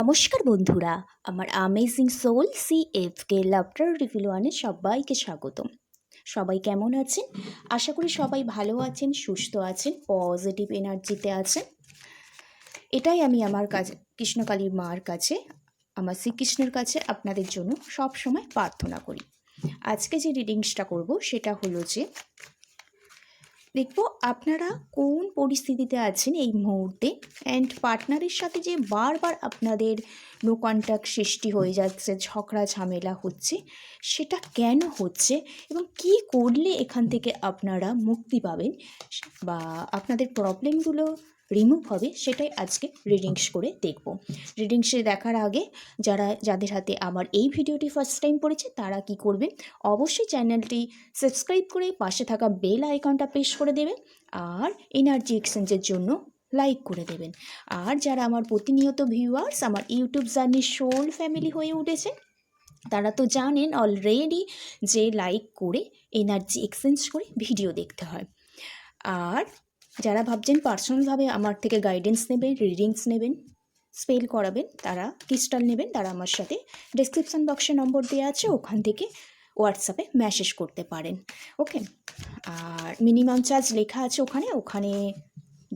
নমস্কার বন্ধুরা, আমার অ্যামেজিং সোল সিএফকে লাফটার রিভিল ওয়ানে সবাইকে স্বাগতম। সবাই কেমন আছেন? আশা করি সবাই ভালো আছেন, সুস্থ আছেন, পজিটিভ এনার্জিতে আছেন। এটাই আমি আমার কাছে কৃষ্ণকালীর মার কাছে, আমার শ্রীকৃষ্ণের কাছে আপনাদের জন্য সব সময় প্রার্থনা করি। আজকে যে রিডিংসটা করব সেটা হলো যে দেখব আপনারা কোন পরিস্থিতিতে আছেন এই মুহূর্তে, অ্যান্ড পার্টনারের সাথে যে বারবার আপনাদের নো কন্ট্যাক্ট সৃষ্টি হয়ে যাচ্ছে, ঝগড়া ঝামেলা হচ্ছে, সেটা কেন হচ্ছে এবং কি করলে এখান থেকে আপনারা মুক্তি পাবেন বা আপনাদের প্রবলেমগুলো রিমুভ হবে, সেটাই আজকে রিডিংস করে দেখব। রিডিংসে দেখার আগে যাদের হাতে আমার এই ভিডিওটি ফার্স্ট টাইম পড়েছে তারা কি করবেন, অবশ্যই চ্যানেলটি সাবস্ক্রাইব করে পাশে থাকা বেল আইকনটা প্রেস করে দেবেন আর এনার্জি এক্সচেঞ্জের জন্য লাইক করে দেবেন। আর যারা আমার প্রতিনিয়ত ভিউয়ার্স আমার ইউটিউব জার্নি সোল ফ্যামিলি হয়ে উঠেছে তারা তো জানেন অলরেডি যে লাইক করে এনার্জি এক্সচেঞ্জ করে ভিডিও দেখতে হয়। আর যারা ভাবছেন পার্সোনালভাবে আমার থেকে গাইডেন্স নেবেন, রিডিংস নেবেন, স্পেল করাবেন, তারা ক্রিস্টাল নেবেন, তারা আমার সাথে ডেসক্রিপশান বক্সে নম্বর দেওয়া আছে, ওখান থেকে হোয়াটসঅ্যাপে মেসেজ করতে পারেন। ওকে, আর মিনিমাম চার্জ লেখা আছে ওখানে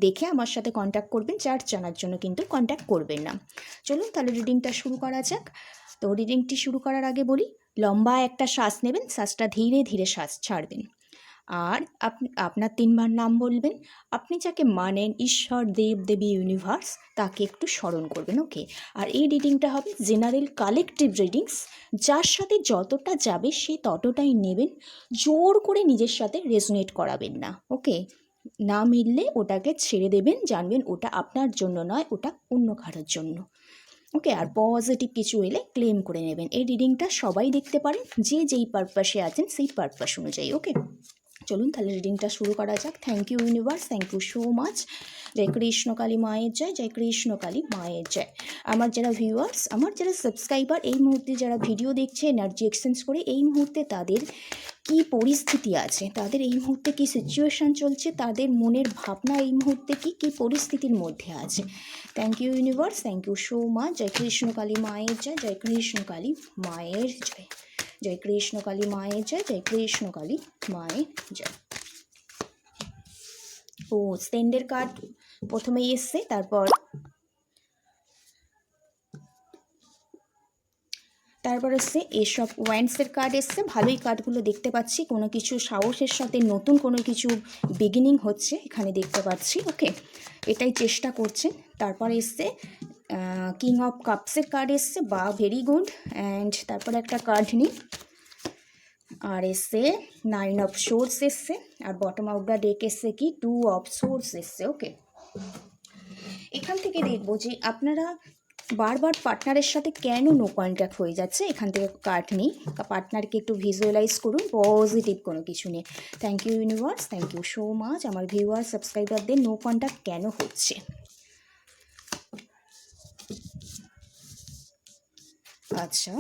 দেখে আমার সাথে কন্ট্যাক্ট করবেন, চার্জ জানার জন্য কিন্তু কন্ট্যাক্ট করবেন না। চলুন তাহলে রিডিংটা শুরু করা যাক। তো রিডিংটি শুরু করার আগে বলি, লম্বা একটা শ্বাস নেবেন, শ্বাসটা ধীরে ধীরে শ্বাস ছাড়বেন। আর আপনার 3বার নাম বলবেন। আপনি যাকে মানেন, ঈশ্বর, দেব দেবী, ইউনিভার্স, তাকে একটু স্মরণ করবেন। ওকে, আর এই রিডিংটা হবে জেনারেল কালেকটিভ রিডিংস। যার সাথে যতটা যাবে সে ততটাই নেবেন, জোর করে নিজের সাথে রেজোনেট করাবেন না। ওকে, না মিললে ওটাকে ছেড়ে দেবেন, জানবেন ওটা আপনার জন্য নয়, ওটা অন্য কারোর জন্য। ওকে, আর পজিটিভ কিছু এলে ক্লেম করে নেবেন। এই রিডিংটা সবাই দেখতে পারেন, যে যেই পারপাসে আছেন সেই পারপাস অনুযায়ী। ওকে, চলুন তাহলে রিডিংটা শুরু করা যাক। Thank you universe, thank you so much. জয় কৃষ্ণ কালী মায়ের জয়, জয় কৃষ্ণ কালী মায়ের জয়। আমার যারা ভিউয়ার্স, আমার যারা সাবস্ক্রাইবার, এই মুহূর্তে যারা ভিডিও দেখছে এনার্জি এক্সচেঞ্জ করে, এই মুহূর্তে তাদের কি পরিস্থিতি আছে, তাদের এই মুহূর্তে কি সিচুয়েশান চলছে, তাদের মনের ভাবনা এই মুহূর্তে কি পরিস্থিতির মধ্যে আছে। Thank you universe, thank you so much. জয় কৃষ্ণ কালী মায়ের জয়, জয় কৃষ্ণ কালী মায়ের জয়, জয় কৃষ্ণ কালী মায়ের জয়, জয় কৃষ্ণ কালী মায়ের জয়। ও স্ট্যান্ডের কার্ড প্রথমেই এসছে, তারপর এসছে এসব ওয়ান্ডসের কার্ড এসছে। ভালোই কার্ডগুলো দেখতে পাচ্ছি, কোনো কিছু সাহসের সাথে নতুন কোনো কিছু বিগিনিং হচ্ছে এখানে দেখতে পাচ্ছি। ওকে, এটাই চেষ্টা করছেন। তারপর এসছে কিং অফ কাপসের কার্ড এসছে, বা ভেরি গুড। অ্যান্ড তারপর একটা কার্ড নিই, আর এসছে 9 অফ সোর্স এসছে, আর বটম অফ দ্য ডেক এসছে কি 2 অফ সোর্স এসছে। ওকে, এখান থেকে দেখবো যে আপনারা বারবার পার্টনারের সাথে কেন নো কন্ট্যাক্ট হয়ে যাচ্ছে। এখান থেকে কার্ড নিই, পার্টনারকে একটু ভিজুয়ালাইজ করুন পজিটিভ কোনো কিছু নিয়ে। Thank you universe, thank you so much. আমার ভিউয়ার সাবস্ক্রাইবারদের নো কন্ট্যাক্ট কেন হচ্ছে। আচ্ছা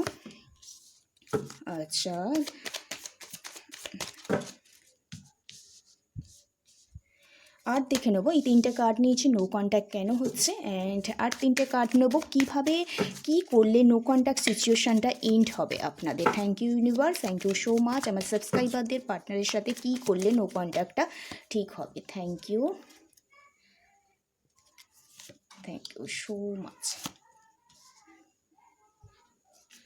আচ্ছা, আর দেখে নেবো, এই 3টে কার্ড নিয়েছি নো কন্ট্যাক্ট কেন হচ্ছে, অ্যান্ড আর 3টে কার্ড নেবো কীভাবে কী করলে নো কন্ট্যাক্ট সিচুয়েশানটা এন্ড হবে আপনাদের। Thank you universe, thank you so much. আমার সাবস্ক্রাইবারদের পার্টনারের সাথে কী করলে নো কন্ট্যাক্টটা ঠিক হবে। Thank you, thank you so much.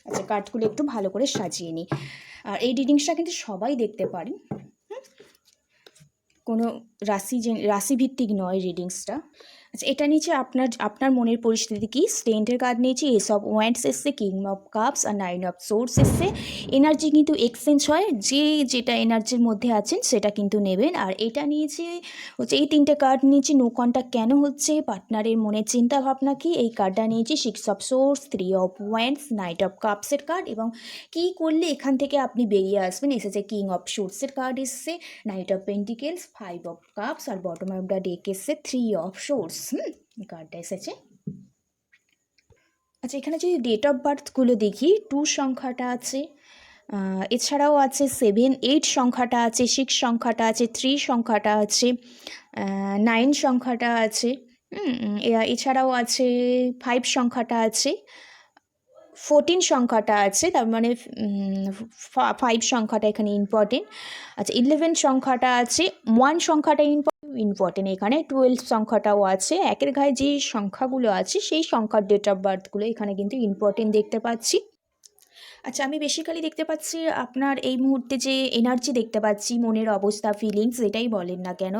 আচ্ছা, কার্ডগুলো একটু ভালো করে সাজিয়ে নিই। আর এই রিডিংসটা কিন্তু সবাই দেখতে পারেন, কোনো রাশিভিত্তিক নয় রিডিংসটা। আচ্ছা, এটা নিচে আপনার মনের পরিস্থিতি কি। স্ট্যান্ডের কার্ড নিয়েছি, এস অফ ওয়ান্ডস এসছে, কিং অফ কাপস আর 9 অফ সোর্স এসছে। এনার্জি কিন্তু এক্সচেঞ্জ হয়, যে যেটা এনার্জির মধ্যে আছেন সেটা কিন্তু নেবেন। আর এটা নিয়েছি হচ্ছে, এই 3টে কার্ড নিয়েছি নো কন্ট্যাক্ট কেন হচ্ছে, পার্টনারের মনের চিন্তা ভাবনা কি। এই কার্ডটা নিয়েছি 6 of swords, 3 of wands, 9 of কাপসের কার্ড, এবং কী করলে এখান থেকে আপনি বেরিয়ে আসবেন। এসেছে কিং অফ সোর্সের কার্ড এসছে, 9 অফ পেন্টিকেলস, 5 অফ কাপস, আর বটম অফ দ্য ডেক এসছে 3 অফ সোর্স। কার্ডটা এসেছে। আচ্ছা, এখানে যদি ডেট অফ বার্থগুলো দেখি, 2 সংখ্যাটা আছে, এছাড়াও আছে 7, 8 সংখ্যাটা আছে, 6 সংখ্যাটা আছে, 3 সংখ্যাটা আছে, 9 সংখ্যাটা আছে, এছাড়াও আছে 5 সংখ্যাটা আছে, 14 সংখ্যাটা আছে, তার মানে 5 সংখ্যাটা এখানে ইম্পর্টেন্ট। আচ্ছা, 11 সংখ্যাটা আছে, 1 সংখ্যাটা ইম্পর্টেন্ট এখানে, 12 সংখ্যাটাও আছে। একের গায়ে যে সংখ্যাগুলো আছে সেই সংখ্যার ডেট অফ বার্থগুলো এখানে কিন্তু ইম্পর্টেন্ট দেখতে পাচ্ছি। আচ্ছা, আমি বেসিক্যালি দেখতে পাচ্ছি আপনার এই মুহূর্তে যে এনার্জি দেখতে পাচ্ছি, মনের অবস্থা, ফিলিংস, যেটাই বলেন না কেন,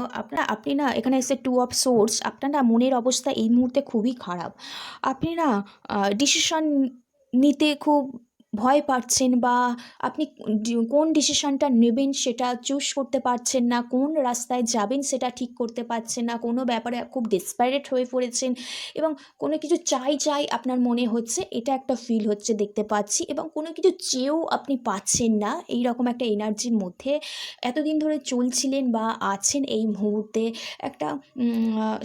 আপনি না এখানে এসে 2 অফ সোর্স, আপনার না মনের অবস্থা এই মুহূর্তে খুবই খারাপ। আপনি না ডিসিশন নিতে খুব ভয় পাচ্ছেন, বা আপনি কোন ডিসিশনটা নেবেন সেটা চুজ করতে পারছেন না, কোন রাস্তায় যাবেন সেটা ঠিক করতে পারছেন না, কোনো ব্যাপারে খুব ডেসপারেট হয়ে পড়েছেন, এবং কোনো কিছু চাই আপনার মনে হচ্ছে, এটা একটা ফিল হচ্ছে দেখতে পাচ্ছি, এবং কোনো কিছু চেয়েও আপনি পাচ্ছেন না, এই রকম একটা এনার্জির মধ্যে এতদিন ধরে চলছিলেন বা আছেন। এই মুহূর্তে একটা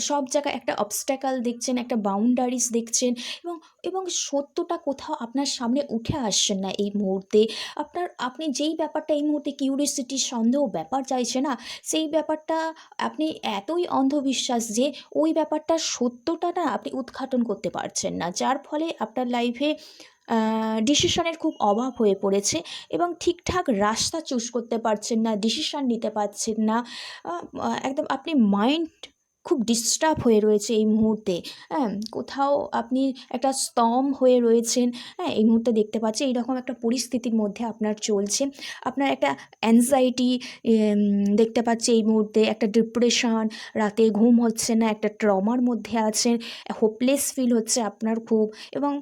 সব জায়গায় একটা অবস্ট্যাকল দেখছেন, একটা বাউন্ডারিজ দেখছেন, এবং এবং সত্যটা কোথাও আপনার সামনে উঠে আসছে না এই মুহূর্তে। আপনি যেই ব্যাপারটা এই মুহূর্তে কিউরিওসিটি, সন্দেহ ব্যাপার চাইছে না, সেই ব্যাপারটা আপনি এতই অন্ধবিশ্বাস যে ওই ব্যাপারটার সত্যটা না আপনি উদ্ঘাটন করতে পারছেন না, যার ফলে আপনার লাইফে ডিসিশনের খুব অভাব হয়ে পড়েছে, এবং ঠিকঠাক রাস্তা চুজ করতে পারছেন না, ডিসিশন নিতে পারছেন না। একদম আপনি মাইন্ড খুব ডিস্টার্ব হয়ে রয়েছে এই মুহূর্তে। হ্যাঁ, কোথাও আপনি একটা স্তম্ভ হয়ে রয়েছেন। হ্যাঁ, এই মুহূর্তে দেখতে পাচ্ছি এইরকম একটা পরিস্থিতির মধ্যে আপনার চলছে। আপনার একটা অ্যাংজাইটি দেখতে পাচ্ছি এই মুহূর্তে, একটা ডিপ্রেশন, রাতে ঘুম হচ্ছে না, একটা ট্রমার মধ্যে আছেন, হোপলেস ফিল হচ্ছে আপনার খুব, এবং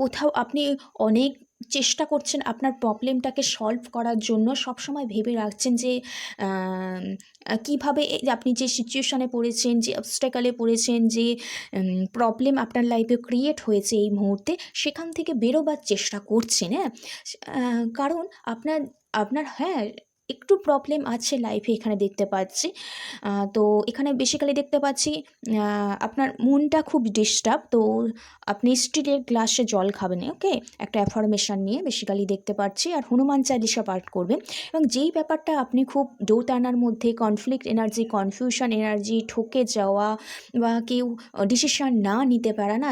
কোথাও আপনি অনেক চেষ্টা করছেন আপনার প্রবলেমটাকে সলভ করার জন্য, সবসময় ভেবে রাখছেন যে আম, কীভাবে আপনি যে সিচুয়েশানে পড়েছেন, যে অবস্ট্যাকলে পড়েছেন, যে প্রবলেম আপনার লাইফে ক্রিয়েট হয়েছে এই মুহূর্তে, সেখান থেকে বেরোবার চেষ্টা করছেন। হ্যাঁ, কারণ আপনার আপনার হ্যাঁ, একটু প্রবলেম আছে লাইফে এখানে দেখতে পাচ্ছি। তো এখানে বেসিক্যালি দেখতে পাচ্ছি আপনার মনটা খুব ডিস্টার্ব, তো আপনি স্টিলের গ্লাসে জল খাবেন, ওকে, একটা অ্যাফার্মেশন নিয়ে বেসিক্যালি দেখতে পাচ্ছি, আর হনুমান চালিসা পাঠ করবেন। এবং যেই ব্যাপারটা আপনি খুব দোটানার মধ্যে, কনফ্লিক্ট এনার্জি, কনফিউশন এনার্জি, ঠকে যাওয়া, বা কেউ ডিসিশন না নিতে পারা না,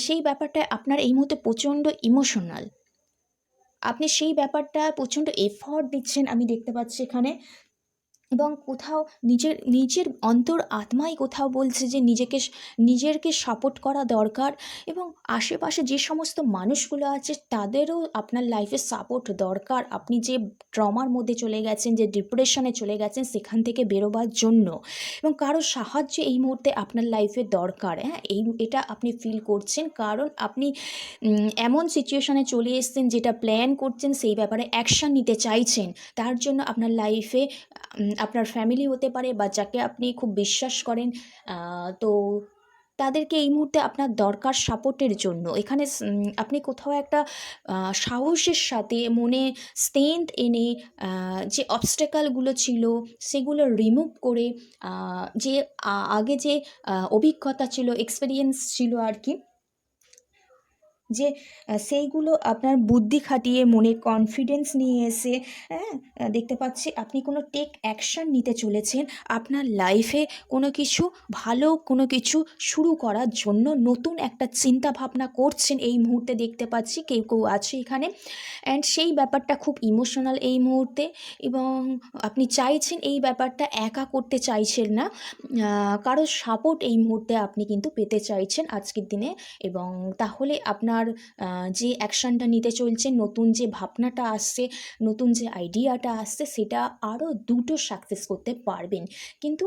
সেই ব্যাপারটা আপনার এই মুহূর্তে প্রচণ্ড ইমোশনাল। আপনি সেই ব্যাপারটা প্রচণ্ড এফর্ট দিচ্ছেন আমি দেখতে পাচ্ছি এখানে, এবং কোথাও নিজের অন্তর আত্মাই কোথাও বলছে যে নিজেরকে সাপোর্ট করা দরকার, এবং আশেপাশে যে সমস্ত মানুষগুলো আছে তাদেরও আপনার লাইফে সাপোর্ট দরকার। আপনি যে ট্রমার মধ্যে চলে গেছেন, যে ডিপ্রেশনে চলে গেছেন, সেখান থেকে বেরোবার জন্য, এবং কারো সাহায্য এই মুহূর্তে আপনার লাইফে দরকার। হ্যাঁ, এটা আপনি ফিল করছেন, কারণ আপনি এমন সিচুয়েশনে চলে এসেছেন, যেটা প্ল্যান করছেন, সেই ব্যাপারে অ্যাকশান নিতে চাইছেন। তার জন্য আপনার লাইফে আপনার ফ্যামিলি হতে পারে, বা যাকে আপনি খুব বিশ্বাস করেন, তো তাদেরকে এই মুহূর্তে আপনার দরকার সাপোর্টের জন্য। এখানে আপনি কোথাও একটা সাহসের সাথে মনে স্ট্রেংথ এনে যে অবস্টেকালগুলো ছিল সেগুলো রিমুভ করে, যে আগে যে অভিজ্ঞতা ছিল, এক্সপিরিয়েন্স ছিল আর কি, যে সেইগুলো আপনার বুদ্ধি খাটিয়ে, মনে কনফিডেন্স নিয়ে এসে, হ্যাঁ, দেখতে পাচ্ছি আপনি কোনো টেক অ্যাকশান নিতে চলেছেন আপনার লাইফে, কোনো কিছু ভালো, কোনো কিছু শুরু করার জন্য নতুন একটা চিন্তা ভাবনা করছেন এই মুহূর্তে দেখতে পাচ্ছি, কেউ কেউ আছে এখানে। অ্যান্ড সেই ব্যাপারটা খুব ইমোশনাল এই মুহূর্তে, এবং আপনি চাইছেন এই ব্যাপারটা একা করতে চাইছেন না, কারো সাপোর্ট এই মুহূর্তে আপনি কিন্তু পেতে চাইছেন আজকের দিনে। এবং তাহলে আপনার যে অ্যাকশানটা নিতে চলছেন, নতুন যে ভাবনাটা আসছে, নতুন যে আইডিয়াটা আসছে, সেটা আরও দুটো সাকসেস করতে পারবেন। কিন্তু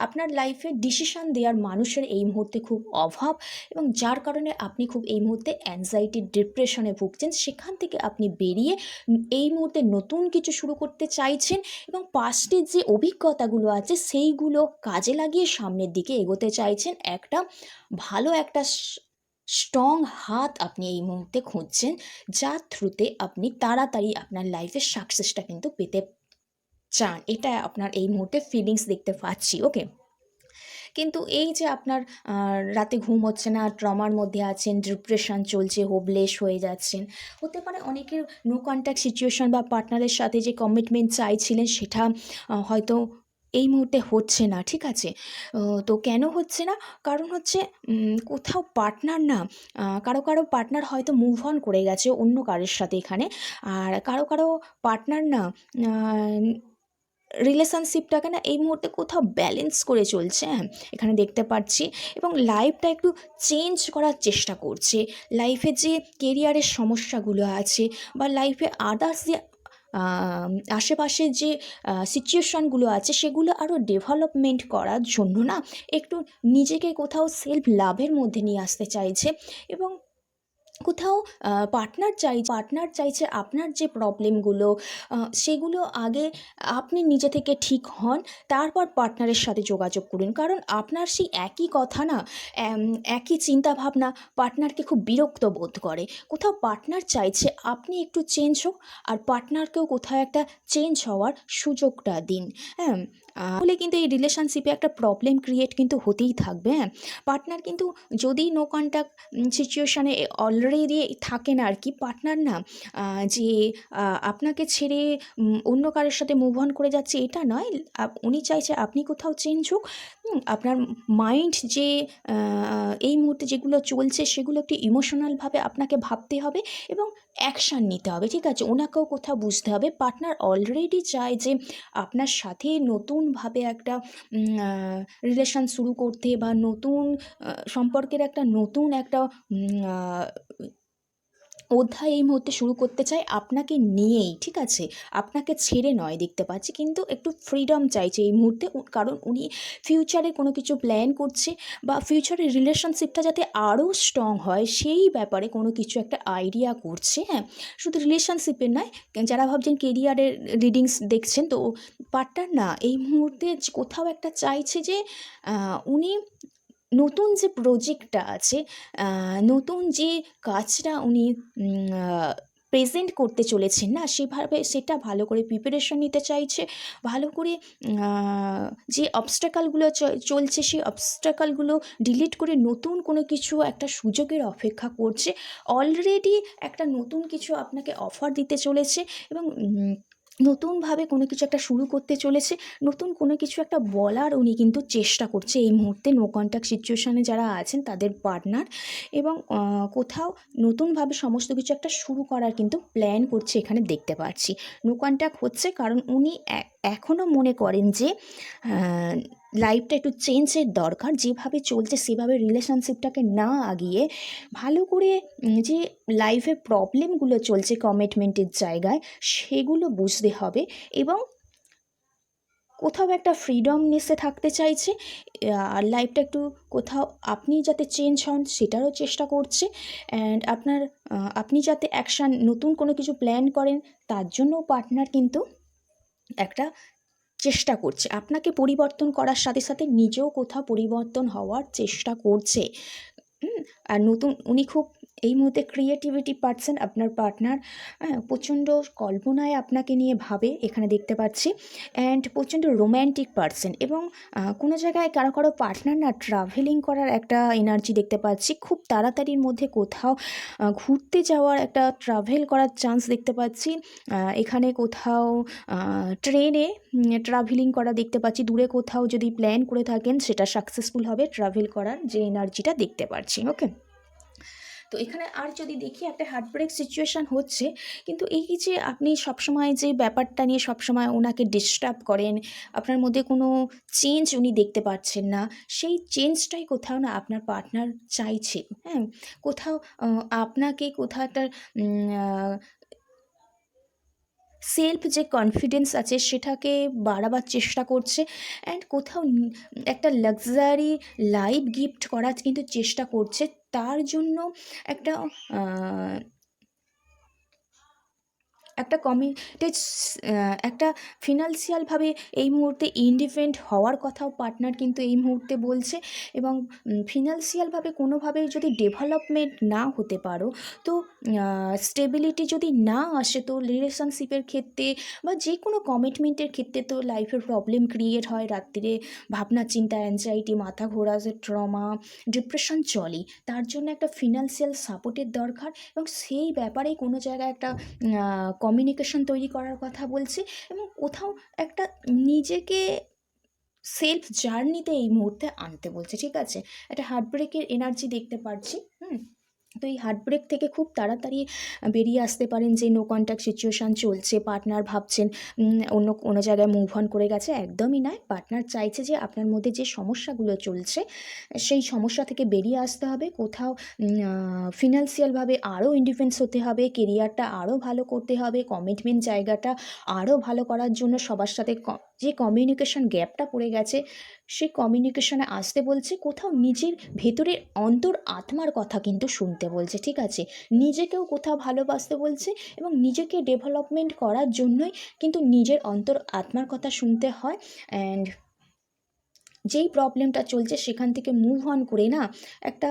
আপনার লাইফে ডিসিশন দেওয়ার মানুষের এই মুহূর্তে খুব অভাব, এবং যার কারণে আপনি খুব এই মুহূর্তে অ্যাংজাইটি, ডিপ্রেশনে ভুগছেন। সেখান থেকে আপনি বেরিয়ে এই মুহূর্তে নতুন কিছু শুরু করতে চাইছেন, এবং পাস্টের যে অভিজ্ঞতাগুলো আছে সেইগুলো কাজে লাগিয়ে সামনের দিকে এগোতে চাইছেন। ভালো একটা স্ট্রং হাত আপনি এই মুহূর্তে খুঁজছেন, যার থ্রুতে আপনি তাড়াতাড়ি আপনার লাইফের সাকসেসটা কিন্তু পেতে চান। এটা আপনার এই মুহূর্তে ফিলিংস দেখতে পাচ্ছি, ওকে। কিন্তু এই যে আপনার রাতে ঘুম হচ্ছে না, ট্রমার মধ্যে আছেন, ডিপ্রেশন চলছে, হোপলেস হয়ে যাচ্ছেন, হতে পারে অনেকের নো কন্ট্যাক্ট সিচুয়েশন, বা পার্টনারের সাথে যে কমিটমেন্ট চাইছিলেন সেটা হয়তো এই মুহূর্তে হচ্ছে না, ঠিক আছে? তো কেন হচ্ছে না? কারণ হচ্ছে কোথাও পার্টনার না, কারো কারো পার্টনার হয়তো মুভ অন করে গেছে অন্য কারোর সাথে এখানে। আর কারো কারো পার্টনার না রিলেশনশিপটাকে না এই মুহূর্তে কোথাও ব্যালেন্স করে চলছে, হ্যাঁ, এখানে দেখতে পাচ্ছি। এবং লাইফটা একটু চেঞ্জ করার চেষ্টা করছে। লাইফে যে কেরিয়ারের সমস্যাগুলো আছে বা লাইফে আদার্স যে আশেপাশে যে সিচুয়েশানগুলো আছে সেগুলো আরও ডেভেলপমেন্ট করার জন্য না একটু নিজেকে কোথাও সেলফ লাভের মধ্যে নিয়ে আসতে চাইছে। এবং কোথাও পার্টনার চাইছে আপনার যে প্রবলেমগুলো সেগুলো আগে আপনি নিজে থেকে ঠিক হন, তারপর পার্টনারের সাথে যোগাযোগ করুন। কারণ আপনার সেই একই কথা না, একই চিন্তাভাবনা পার্টনারকে খুব বিরক্ত বোধ করে। কোথাও পার্টনার চাইছে আপনি একটু চেঞ্জ হোক, আর পার্টনারকেও কোথাও একটা চেঞ্জ হওয়ার সুযোগটা দিন, হ্যাঁ। তাহলে কিন্তু এই রিলেশনশিপে একটা প্রবলেম ক্রিয়েট কিন্তু হতেই থাকবে, হ্যাঁ। পার্টনার কিন্তু যদি নো কন্ট্যাক্ট সিচুয়েশানে অলরেডি থাকেন আর কি, পার্টনার না যে আপনাকে ছেড়ে অন্য কারোর সাথে মুভ অন করে যাচ্ছে এটা নয়। উনি চাইছে আপনি কোথাও চেঞ্জ হোক। আপনার মাইন্ড যে এই মুহূর্তে যেগুলো চলছে সেগুলো একটু ইমোশনালভাবে আপনাকে ভাবতে হবে এবং অ্যাকশান নিতে হবে, ঠিক আছে? ওনাকেও কোথাও বুঝতে হবে পার্টনার অলরেডি চায় যে আপনার সাথে নতুনভাবে একটা রিলেশান শুরু করতে বা নতুন সম্পর্কের একটা নতুন একটা অধ্যায় এই মুহূর্তে শুরু করতে চায় আপনাকে নিয়েই, ঠিক আছে? আপনাকে ছেড়ে নয় দেখতে পাচ্ছি, কিন্তু একটু ফ্রিডম চাইছে এই মুহূর্তে। কারণ উনি ফিউচারে কোনো কিছু প্ল্যান করছে বা ফিউচারে রিলেশনশিপটা যাতে আরও স্ট্রং হয় সেই ব্যাপারে কোনো কিছু একটা আইডিয়া করছে, হ্যাঁ। শুধু রিলেশনশিপের নয়, যারা ভাবছেন কেরিয়ারের রিডিংস দেখছেন, তো পার্টনার না এই মুহূর্তে কোথাও একটা চাইছে যে উনি নতুন যে প্রজেক্টটা আছে, নতুন যে কাজটা উনি প্রেজেন্ট করতে চলেছেন না, সেভাবে সেটা ভালো করে প্রিপারেশন নিতে চাইছে। ভালো করে যে অবস্ট্যাকলগুলো চলছে সেই অবস্ট্যাকলগুলো ডিলিট করে নতুন কোনো কিছু একটা সুযোগের অপেক্ষা করছে। অলরেডি একটা নতুন কিছু আপনাকে অফার দিতে চলেছে এবং নতুনভাবে কোনো কিছু একটা শুরু করতে চলেছে। নতুন কোনো কিছু একটা বলার উনি কিন্তু চেষ্টা করছে এই মুহূর্তে নো কন্ট্যাক্ট সিচুয়েশানে যারা আছেন তাদের পার্টনার। এবং কোথাও নতুনভাবে সমস্ত কিছু একটা শুরু করার কিন্তু প্ল্যান করছে এখানে দেখতে পাচ্ছি। নো কন্ট্যাক্ট হচ্ছে কারণ উনি এখনও মনে করেন যে লাইফটা একটু চেঞ্জের দরকার। যেভাবে চলছে সেভাবে রিলেশনশিপটাকে না আগিয়ে ভালো করে যে লাইফে প্রবলেমগুলো চলছে কমিটমেন্টের জায়গায় সেগুলো বুঝতে হবে এবং কোথাও একটা ফ্রিডমনেসে থাকতে চাইছে। আর লাইফটা একটু কোথাও আপনি যাতে চেঞ্জ হন সেটারও চেষ্টা করছে। অ্যান্ড আপনি যাতে অ্যাকশান নতুন কোনো কিছু প্ল্যান করেন তার জন্যও পার্টনার কিন্তু একটা চেষ্টা করছে। আপনাকে পরিবর্তন করার সাথে সাথে নিজেও কোথাও পরিবর্তন হওয়ার চেষ্টা করছে। আর উনি খুব এই মুহূর্তে ক্রিয়েটিভিটি পার্সন আপনার পার্টনার, প্রচণ্ড কল্পনায় আপনাকে নিয়ে ভাবে এখানে দেখতে পাচ্ছি। অ্যান্ড প্রচণ্ড রোম্যান্টিক পার্সন এবং কোনো জায়গায় কারো কারো পার্টনার না ট্রাভেলিং করার একটা এনার্জি দেখতে পাচ্ছি। খুব তাড়াতাড়ির মধ্যে কোথাও ঘুরতে যাওয়ার একটা ট্রাভেল করার চান্স দেখতে পাচ্ছি। এখানে কোথাও ট্রেনে ট্রাভেলিং করা দেখতে পাচ্ছি। দূরে কোথাও যদি প্ল্যান করে থাকেন সেটা সাকসেসফুল হবে ট্রাভেল করার যে এনার্জিটা দেখতে পাচ্ছি, ওকে। তো এখানে আর যদি দেখি একটা হার্ট ব্রেক সিচুয়েশান হচ্ছে, কিন্তু এই যে আপনি সবসময় যে ব্যাপারটা নিয়ে সবসময় ওনাকে ডিস্টার্ব করেন, আপনার মধ্যে কোনো চেঞ্জ উনি দেখতে পাচ্ছেন না, সেই চেঞ্জটাই কোথাও না আপনার পার্টনার চাইছে, হ্যাঁ। কোথাও আপনাকে কোথাও একটা সেলফ যে কনফিডেন্স আছে সেটাকে বাড়াবার চেষ্টা করছে। অ্যান্ড কোথাও একটা লাক্সারি লাইফ গিফট করার কিন্তু চেষ্টা করছে। তার জন্য একটা একটা একটা ফিনান্সিয়ালভাবে এই মুহূর্তে ইন্ডিপেন্ডেন্ট হওয়ার কথাও পার্টনার কিন্তু এই মুহূর্তে বলছে। এবং ফিনান্সিয়ালভাবে কোনোভাবেই যদি ডেভেলপমেন্ট না হতে পারো, তো স্টেবিলিটি যদি না আসে, তো রিলেশনশিপের ক্ষেত্রে বা যে কোনো কমিটমেন্টের ক্ষেত্রে তো লাইফের প্রবলেম ক্রিয়েট হয়। রাত্রিরে ভাবনা চিন্তা, অ্যাংজাইটি, মাথা ঘোরা, যে ট্রমা, ডিপ্রেশন চলে। তার জন্য একটা ফিনান্সিয়াল সাপোর্টের দরকার এবং সেই ব্যাপারে কোনো জায়গায় একটা কমিউনিকেশন তৈরি করার কথা বলছি। এবং কোথাও একটা নিজেকে সেলফ জার্নিতে এই মুহূর্তে আনতে বলছে, ঠিক আছে? একটা হার্টব্রেকের এনার্জি দেখতে পাচ্ছি। তো এই হার্টব্রেক থেকে খুব তাড়াতাড়ি বেরিয়ে আসতে পারেন। যে নো কন্ট্যাক্ট সিচুয়েশান চলছে, পার্টনার ভাবছেন অন্য কোনো জায়গায় মুভ অন করে গেছে, একদমই নয়। পার্টনার চাইছে যে আপনার মধ্যে যে সমস্যাগুলো চলছে সেই সমস্যা থেকে বেরিয়ে আসতে হবে। কোথাও ফিনান্সিয়ালভাবে আরও ইন্ডিপেন্ডেন্স হতে হবে, কেরিয়ারটা আরও ভালো করতে হবে, কমিটমেন্ট জায়গাটা আরও ভালো করার জন্য সবার সাথে যে কমিউনিকেশন গ্যাপটা পড়ে গেছে সেই কমিউনিকেশনে আসতে বলছে। কোথাও নিজের ভেতরের অন্তর আত্মার কথা কিন্তু শুনতে বলছে, ঠিক আছে? নিজেকেও কোথাও ভালোবাসতে বলছে এবং নিজেকে ডেভেলপমেন্ট করার জন্যই কিন্তু নিজের অন্তর আত্মার কথা শুনতে হয়। অ্যান্ড যেই প্রবলেমটা চলছে সেখান থেকে মুভ অন করে না একটা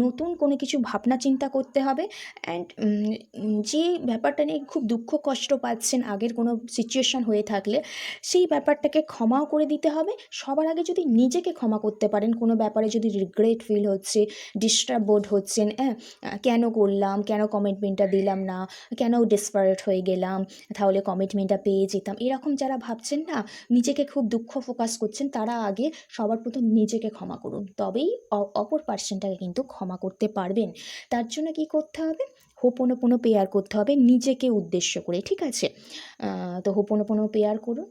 নতুন কোনো কিছু ভাবনা চিন্তা করতে হবে। অ্যান্ড যে ব্যাপারটা নিয়ে খুব দুঃখ কষ্ট পাচ্ছেন আগের কোনো সিচুয়েশান হয়ে থাকলে সেই ব্যাপারটাকে ক্ষমাও করে দিতে হবে। সবার আগে যদি নিজেকে ক্ষমা করতে পারেন, কোনো ব্যাপারে যদি রিগ্রেট ফিল হচ্ছে, ডিস্টার্ব বোধ হচ্ছেন, কেন করলাম, কেন কমিটমেন্টটা দিলাম না, কেন ডেসপারেট হয়ে গেলাম, তাহলে কমিটমেন্টটা পেয়ে যেতাম, এরকম যারা ভাবছেন না, নিজেকে খুব দুঃখ ফোকাস করছেন, তারা আগে সবার প্রথম নিজেকে ক্ষমা করুন, তবেই অপর পার্সনটাকে কিন্তু ক্ষমা করতে পারবেন। তার জন্য কি করতে হবে? হোপোনোপোনো পেয়ার করতে হবে নিজেকে উদ্দেশ্য করে, ঠিক আছে? তো হোপোনোপোনো পেয়ার করুন।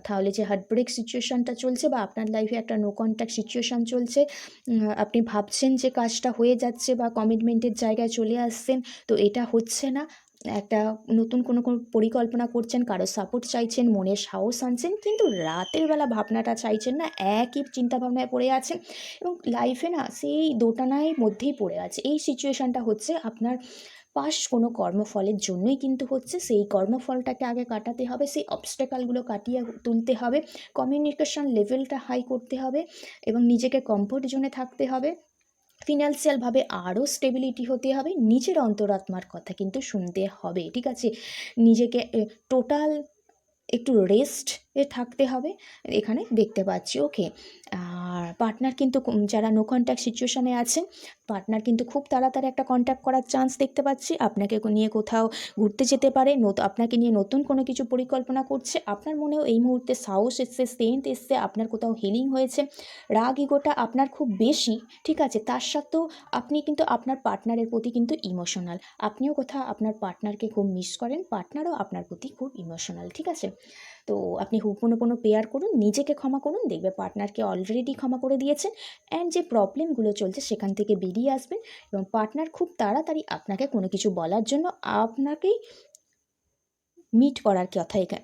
তাহলে যে হার্টব্রেক সিচুয়েশানটা চলছে বা আপনার লাইফে একটা নো কন্ট্যাক্ট সিচুয়েশান চলছে, আপনি ভাবছেন যে কাজটা হয়ে যাচ্ছে বা কমিটমেন্টের জায়গায় চলে আসছেন, তো এটা হচ্ছে না। একটা নতুন কোনো পরিকল্পনা করছেন, কারো সাপোর্ট চাইছেন, মনের সাহস আনছেন, কিন্তু রাতের বেলা ভাবনাটা চাইছেন না, একই চিন্তাভাবনায় পড়ে আছেন এবং লাইফে না সেই দোটানার মধ্যেই পড়ে আছে। এই সিচুয়েশানটা হচ্ছে আপনার পাস্ট কোনো কর্মফলের জন্যই কিন্তু হচ্ছে। সেই কর্মফলটাকে আগে কাটাতে হবে, সেই অবস্ট্যাকলগুলো কাটিয়ে তুলতে হবে, কমিউনিকেশন লেভেলটা হাই করতে হবে এবং নিজেকে কমফোর্ট জোনে থাকতে হবে, ফিনান্সিয়ালভাবে আরও স্টেবিলিটি হতে হবে, নিজের অন্তরাত্মার কথা কিন্তু শুনতে হবে, ঠিক আছে? নিজেকে টোটাল একটু রেস্টে থাকতে হবে, এখানে দেখতে পাচ্ছি। ওকে, আর পার্টনার কিন্তু যারা নো কন্ট্যাক্ট সিচুয়েশানে আছেন, পার্টনার কিন্তু খুব তাড়াতাড়ি একটা কন্ট্যাক্ট করার চান্স দেখতে পাচ্ছি। আপনাকে নিয়ে কোথাও ঘুরতে যেতে পারে, আপনাকে নিয়ে নতুন কোনো কিছু পরিকল্পনা করছে। আপনার মনেও এই মুহূর্তে সাহস এসছে, স্ট্রেংথ এসছে, আপনার কোথাও হিলিং হয়েছে। রাগ ইগোটা আপনার খুব বেশি, ঠিক আছে? তার সত্ত্বেও আপনি কিন্তু আপনার পার্টনারের প্রতি কিন্তু ইমোশনাল। আপনিও কোথাও আপনার পার্টনারকে খুব মিস করেন, পার্টনারও আপনার প্রতি খুব ইমোশনাল, ঠিক আছে? তো আপনি হোপোনোপোনো পেয়ার করুন, নিজেকে ক্ষমা করুন, দেখবে পার্টনারকে অলরেডি ক্ষমা করে দিয়েছেন। অ্যান্ড যে প্রবলেমগুলো চলছে সেখান থেকে বেরিয়ে আসবেন এবং পার্টনার খুব তাড়াতাড়ি আপনাকে কোনো কিছু বলার জন্য আপনাকেই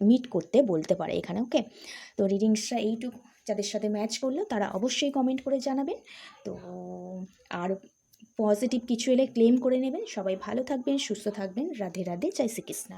মিট করতে বলতে পারে এখানে। ওকে, তো রিডিংসটা এইটুকু। যাদের সাথে ম্যাচ করলো তারা অবশ্যই কমেন্ট করে জানাবেন। তো আর পজিটিভ কিছু এলে ক্লেম করে নেবেন। সবাই ভালো থাকবেন, সুস্থ থাকবেন। রাধে রাধে, জয় শ্রীকৃষ্ণ।